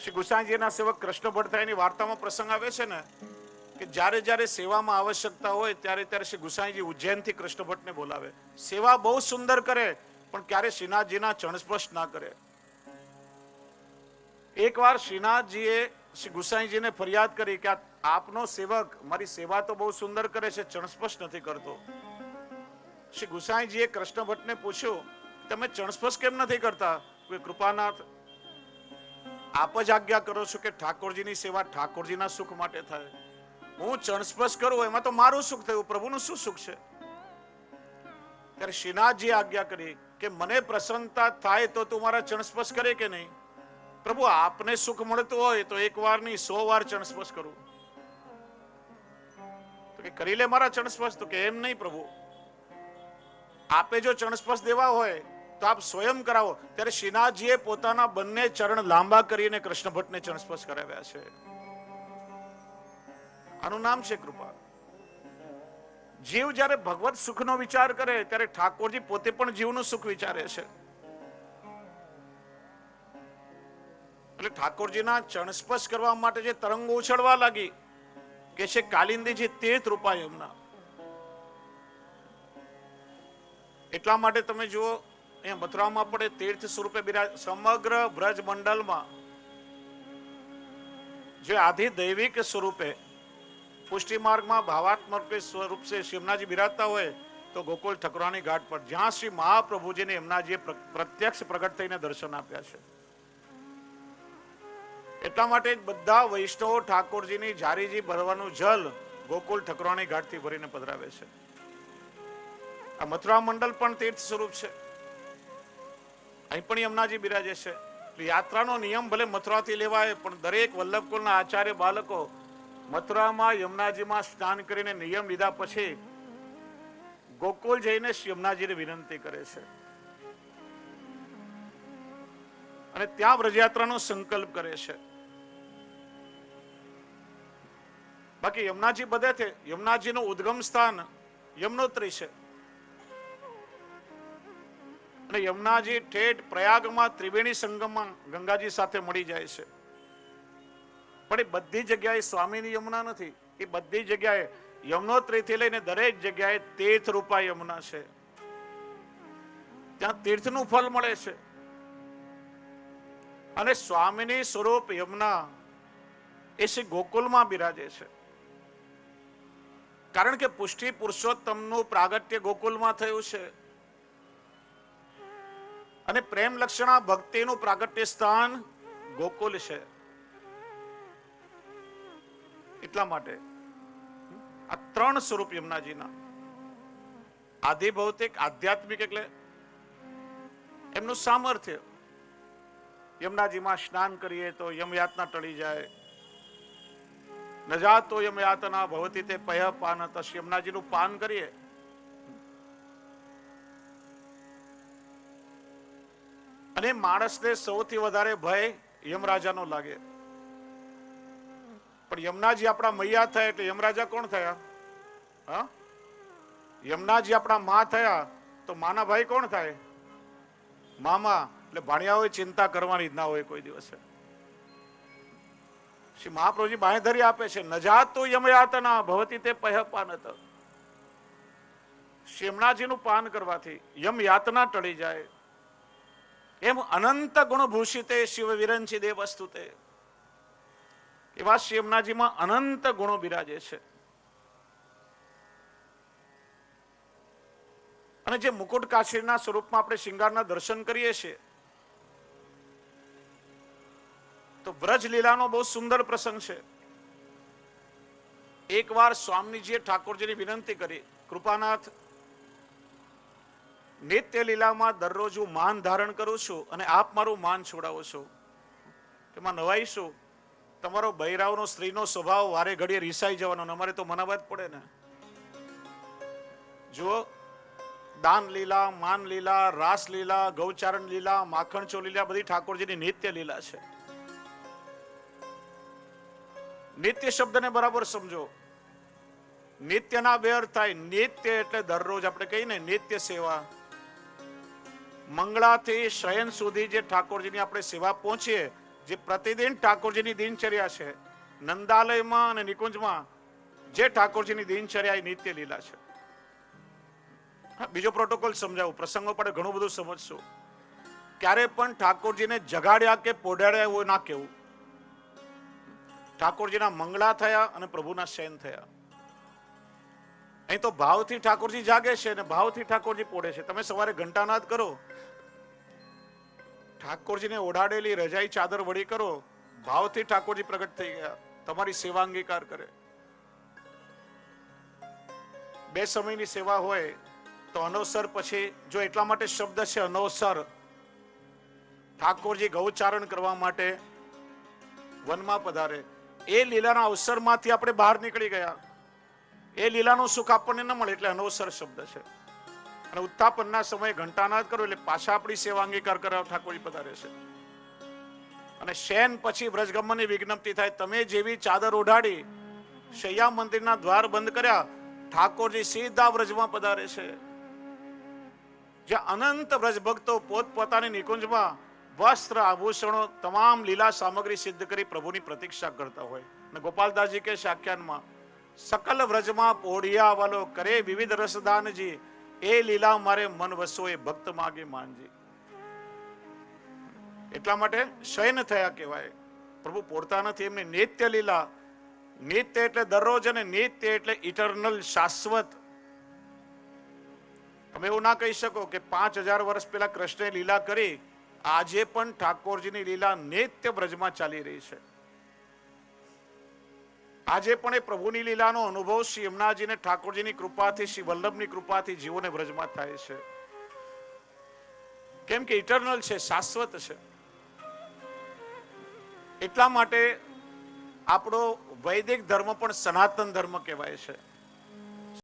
શ્રી ગુસાઈજીના સેવક કૃષ્ણ ભટ્ટરાયની વાર્તામાં પ્રસંગ આવે છે ને કે જ્યારે જ્યારે સેવામાં આવશ્યકતા હોય ત્યારે ત્યારે શ્રી ગુસાઈજી ઉજ્જૈનથી કૃષ્ણ ભટ્ટને બોલાવે. સેવા બહુ સુંદર કરે પણ ક્યારે શ્રીનાથજીના ચરણસ્પર્શ ના કરે. એકવાર શ્રીનાથજીએ શ્રી ગુસાઈજીને ફરિયાદ કરી કે આપનો સેવક મારી સેવા તો બહુ સુંદર કરે છે, ચરણસ્પર્શ નથી કરતો. શ્રી ગુસાઈજીએ કૃષ્ણ ભટ્ટને પૂછ્યું, તમે ચરણસ્પર્શ કેમ નથી કરતા? કૃપાનાથ, આપ જ આજ્ઞા કરો છો કે ઠાકોરજીની સેવા ઠાકોરજીના સુખ માટે થાય. હું ચરણસ્પર્શ કરું એમાં તો મારું સુખ થયું, પ્રભુનું શું સુખ છે? ત્યારે શ્રીનાથજીએ આજ્ઞા કરી કે મને પ્રસન્નતા થાય તો તું મારા ચરણસ્પર્શ કરે કે નહીં? પ્રભુ, આપને સુખ મળતું હોય તો એક વાર નહીં 100 વાર ચરણસ્પર્શ કરું. તો કે કરી લે મારા ચરણસ્પર્શ. તો કે એમ નહીં પ્રભુ, આપે જો ચરણસ્પર્શ દેવા હોય તો આપ સ્વયં કરાવો. ત્યારે શ્રીનાથજીએ પોતાના બંને ચરણ લાંબા કરીને કૃષ્ણ ભટ્ટને ચરણસ્પર્શ કરાવ્યા છે. આનું નામ છે કૃપા. જીવ જ્યારે ભગવત સુખનો વિચાર કરે ત્યારે ઠાકોરજી પોતે પણ જીવનું સુખ વિચારે છે. એટલે ઠાકોરજીના ચરણસ્પર્શ કરવા માટે જે તરંગો ઉછળવા લાગી કે છે કાલિંદીજી તીર્થ રૂપા યમુના. એટલા માટે તમે જુઓ અહીંયા મથુરામાં પડે તીર્થ સ્વરૂપે બિરાજ. સમગ્ર બ્રજ મંડળમાં જે આધિ દૈવિક સ્વરૂપે પુષ્ટિ માર્ગમાં ભાવાત્મક સ્વરૂપ से यमुनाजी બિરાજતા હોય તો ગોકુળ ઠકરાણી ઘાટ પર જ્યાં શ્રી મહાપ્રભુજીને યમુનાજીએ પ્રત્યક્ષ પ્રગટ થઈને દર્શન આપ્યા છે. એટલા માટે બધા વૈષ્ણવો ઠાકોરજીની જારીજી ભરવાનું જલ ગોકુળ ઠકરાણી ઘાટથી ભરીને પધરાવે છે. આ મથુરા મંડળ પણ તીર્થ સ્વરૂપ છે. અહીં પણ યમુનાજી બિરાજે છે. યાત્રાનો નિયમ ભલે મથુરાથી લેવાય પણ દરેક વલ્લભકુળના આચાર્ય બાળકો મથુરામાં યમુનાજીમાં સ્નાન કરીને નિયમ લીધા પછી ગોકુળ જઈને યમુનાજીને વિનંતી કરે છે અને ત્યાં વ્રજયાત્રાનો સંકલ્પ કરે છે. બાકી યમુનાજી બધે છે. યમુનાજીનું ઉદ્ગમ સ્થાન યમનોત્રી છે અને યમુનાજી ઠેઠ પ્રયાગમાં ત્રિવેણી સંગમમાં ગંગાજી સાથે મળી જાય છે. પણ એ બધી જગ્યાએ સ્વામીની યમુના નથી. એ બધી જગ્યાએ યમનોત્રીથી લઈને દરેક જગ્યાએ તીર્થ રૂપા યમુના છે. ત્યાં તીર્થનું ફળ મળે છે અને સ્વામીની સ્વરૂપ યમુના એ શ્રી ગોકુલમાં બિરાજે છે. કારણ કે પુષ્ટિ પુરુષોત્તમનું પ્રાગટ્ય ગોકુલમાં થયું છે અને પ્રેમ લક્ષણા ભક્તિનું પ્રાગટ્ય સ્થાન ગોકુલ છે. એટલા માટે આ ત્રણ સ્વરૂપ યમુનાજીના આધિ ભૌતિક આધ્યાત્મિક એટલે એમનું સામર્થ્ય. યમુનાજીમાં સ્નાન કરીએ તો યમયાતના ટળી જાય. ન જાતો યમયાતના ભવતી તે પય પાન. યમુનાજીનું પાન કરીએ અને માણસને સૌથી વધારે ભય યમરાજાનો લાગે. પણ યમુનાજી આપણા મૈયા થયા એટલે યમરાજા કોણ થયા? હા, યમુનાજી આપણા માં થયા તો માના ભાઈ કોણ થાય? મામા. એટલે ભાણિયાઓએ ચિંતા કરવાની જ ના હોય કોઈ દિવસે. શ્રી મહાપ્રભુજી બાંહેધરી આપે છે, ન જાતો યમયાતના ભવતી તે પય પાનત. યમુનાજીનું પાન કરવાથી યમયાતના ટળી જાય. એમ અનંત ગુણભૂષિતે શિવ વિરંચી દેવ વસ્તુતે. એવા શ્રી યમુનાજીમાં અનંત ગુણો બિરાજે છે. અને જે મુકુટ કાશીના સ્વરૂપમાં આપણે શિંગારના દર્શન કરીએ છીએ તો બ્રજ લીલાનો બહુ સુંદર પ્રસંગ છે. એકવાર સ્વામીજીએ ઠાકોરજીની વિનંતી કરી, કૃપાનાથ, નિત્ય લીલામાં દરરોજ હું માન ધારણ કરું છું અને આપ મારું માન છોડાવો છો. તેમાં નવાઈ શું? તમારો બૈરાવનો સ્ત્રીનો સ્વભાવ વારે ઘડીએ રીસાઈ જવાનો. અમારે તો મનાવવા જ પડે ને. જુઓ, દાન લીલા, માન લીલા, રાસ લીલા, ગૌચારણ લીલા, માખણ ચો લીલા બધી ઠાકોરજીની નિત્ય લીલા છે. નિત્ય શબ્દને બરાબર સમજો. નિત્યના બે અર્થ થાય. નિત્ય એટલે દરરોજ આપણે કહીએ ને નિત્ય સેવા. મંગળાથી શયન સુધી જે ઠાકોરજીની આપણે સેવા પહોંચીએ જે પ્રતિદિન ઠાકોરજીની દિનચર્યા છે, નંદાલયમાં અને નિકુંજમાં જે ઠાકોરજીની દિનચર્યા એ નિત્ય લીલા છે. બીજો પ્રોટોકોલ સમજાવું, પ્રસંગો પડે ઘણું બધું સમજશું. ક્યારે પણ ઠાકોરજીને જગાડ્યા કે પોઢાડ્યા એવું ના કહેવું. ઠાકોરજીના મંગળા થયા અને પ્રભુના શયન થયા. અહીં તો ભાવથી ઠાકોરજી જાગે છે અને ભાવથી ઠાકોરજી પોઢે છે. તમે સવારે ઘંટાનાદ કરો, ઠાકોરજીને ઓઢાડેલી રજાઈ ચાદર વળી કરો, ભાવથી ઠાકોરજી પ્રગટ થઈ ગયા, તમારી સેવા અંગીકાર કરે. બે સમયની સેવા હોય તો અનવસર પછી, જો એટલા માટે શબ્દ છે અનવસર, ઠાકોરજી ગૌચારણ કરવા માટે વનમાં પધારે, એ લીલાના અવસરમાંથી આપણે બહાર નીકળી ગયા, એ લીલાનું સુખ આપણને ન મળે એટલે અનવસર શબ્દ છે. અને ઉત્થાપનના સમયે ઘંટાનાદ કરો એટલે પાછા આપણી સેવા અંગીકાર કરવા ઠાકોરજી પધારે છે. અને શયન પછી વ્રજગમનની વિજ્ઞપ્તિ થાય, તમે જેવી ચાદર ઓઢાડી શૈયા મંદિરના દ્વાર બંધ કર્યા, ઠાકોરજી સીધા વ્રજમાં પધારે છે. જ્યાં અનંત વ્રજ ભક્તો પોતપોતાની નિકુંજમાં વસ્ત્ર આભૂષણો તમામ લીલા સામગ્રી સિદ્ધ કરી પ્રભુની પ્રતીક્ષા કરતા હોય. અને ગોપાલદાસજી કે આખ્યાનમાં, સકલ વ્રજમાં પોઢિયા વાલો કરે વિવિધ રસદાનજી, એ લીલા મારે મન વસો એ ભક્ત માગે માનજી. એટલા માટે શયન થયા કહેવાય. પ્રભુ પોઢતા નથી, એમને નિત્ય લીલા. નિત્ય એટલે દરરોજ અને નિત્ય એટલે ઇટરનલ, શાશ્વત. તમે એવું ના કહી શકો કે 5000 વર્ષ પહેલા કૃષ્ણે લીલા કરી, આજે પણ ઠાકોરજીની લીલા નિત્ય બ્રજમાં ચાલી રહી છે. આજે પણ એ પ્રભુની લીલાનો અનુભવ શ્રી યમુનાજીને ઠાકોરજીની કૃપાથી, શ્રી વલ્લભની કૃપાથી જીવોને બ્રજમાં થાય છે. કેમ કે ઇટરનલ છે, શાશ્વત છે. એટલા માટે આપણો વૈદિક ધર્મ પણ સનાતન ધર્મ કહેવાય છે.